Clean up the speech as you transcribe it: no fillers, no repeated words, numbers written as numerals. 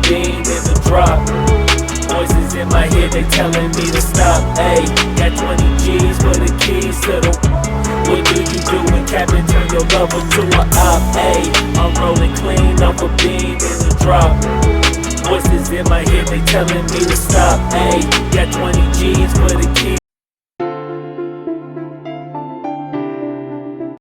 bean in the drop. Voices in my head, they telling me to stop. Ayy, got 20 G's for the keys to the. What do you do when Captain turn your lover to a op? Ayy, I'm rolling clean off a bean in the drop. Voices in my head, they telling me to stop. Ayy, got 20 G's for the keys.